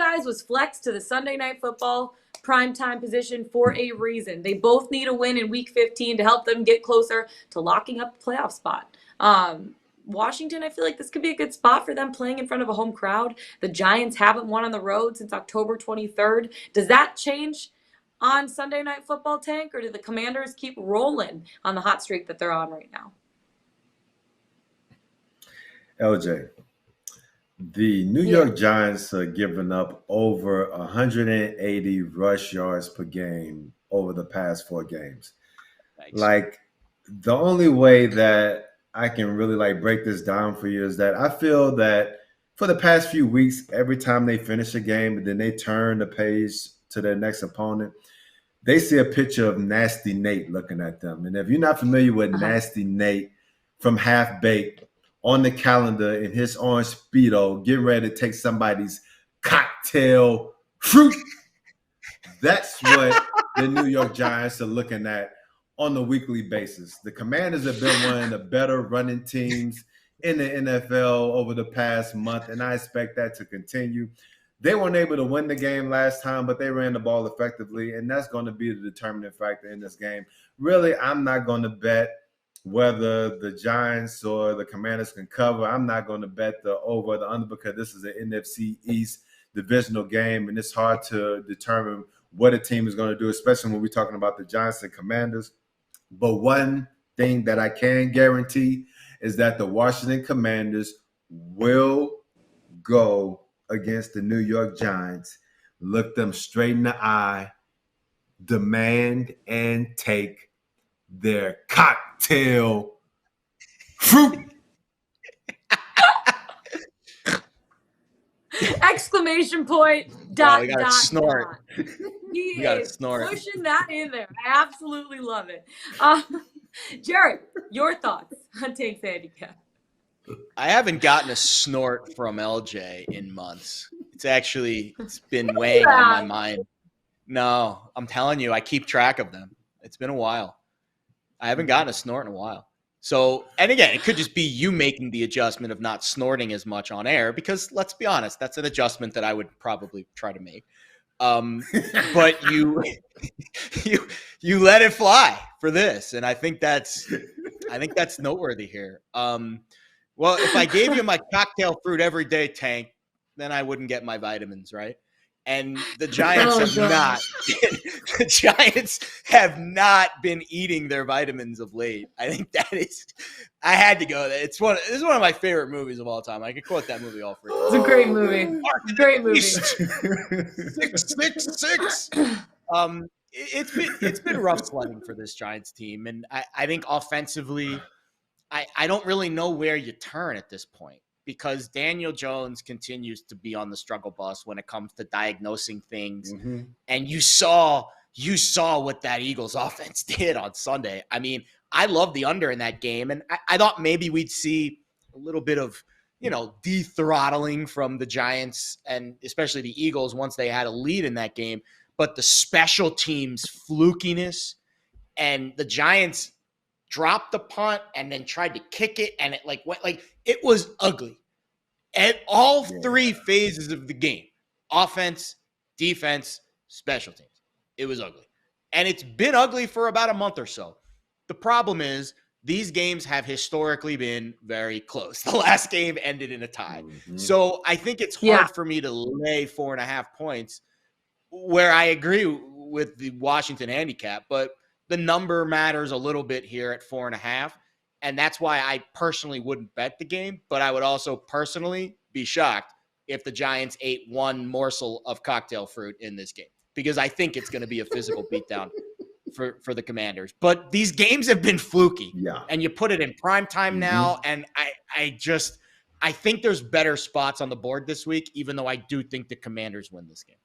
Pickswise was flexed to the Sunday Night Football primetime position for a reason. They both need a win in Week 15 to help them get closer to locking up a playoff spot. Washington, I feel like this could be a good spot for them playing in front of a home crowd. The Giants haven't won on the road since October 23rd. Does that change on Sunday Night Football, Tank, or do the Commanders keep rolling on the hot streak that they're on right now? LJ, the New York Giants are giving up over 180 rush yards per game over the past 4 games. Thanks. Like, the only way that I can really break this down for you is that I feel that for the past few weeks, every time they finish a game and then they turn the page to their next opponent, they see a picture of Nasty Nate looking at them. And if you're not familiar with Nasty Nate from Half Baked, on the calendar in his orange Speedo, getting ready to take somebody's cocktail fruit. That's what the New York Giants are looking at on a weekly basis. The Commanders have been one of the better running teams in the NFL over the past month, and I expect that to continue. They weren't able to win the game last time, but they ran the ball effectively, and that's going to be the determining factor in this game. Really, I'm not going to bet whether the Giants or the Commanders can cover. I'm not going to bet the over or the under because this is an NFC East divisional game, and it's hard to determine what a team is going to do, especially when we're talking about the Giants and Commanders. But one thing that I can guarantee is that the Washington Commanders will go against the New York Giants, look them straight in the eye, demand and take their cocktail fruit. Exclamation point, dot, we gotta dot, snort. dot. He We gotta is snort. pushing that in there. I absolutely love it. Jared, your thoughts on Tank's handicap? I haven't gotten a snort from LJ in months. It's been weighing on my mind. No, I'm telling you, I keep track of them. It's been a while. I haven't gotten a snort in a while. So, and again, it could just be you making the adjustment of not snorting as much on air because let's be honest, that's an adjustment that I would probably try to make. But you let it fly for this, and I think that's noteworthy here. Well, if I gave you my cocktail fruit every day, Tank, then I wouldn't get my vitamins, right? And the Giants the Giants have not been eating their vitamins of late. I think I had to go there. This is one of my favorite movies of all time. I could quote that movie all free. It's a great movie. Great movie. 666. It's been rough sledding for this Giants team. And I think offensively, I don't really know where you turn at this point. Because Daniel Jones continues to be on the struggle bus when it comes to diagnosing things. Mm-hmm. And you saw what that Eagles offense did on Sunday. I mean, I love the under in that game. And I thought maybe we'd see a little bit of, de-throttling from the Giants and especially the Eagles once they had a lead in that game. But the special teams flukiness and the Giants dropped the punt and then tried to kick it. And it it was ugly. At all 3 phases of the game, offense, defense, special teams, it was ugly. And it's been ugly for about a month or so. The problem is these games have historically been very close. The last game ended in a tie. Mm-hmm. So I think it's hard for me to lay 4.5 points where I agree with the Washington handicap, but the number matters a little bit here at 4.5. And that's why I personally wouldn't bet the game, but I would also personally be shocked if the Giants ate one morsel of cocktail fruit in this game, because I think it's going to be a physical beatdown for the Commanders. But these games have been fluky, and you put it in prime time now, and I think there's better spots on the board this week, even though I do think the Commanders win this game.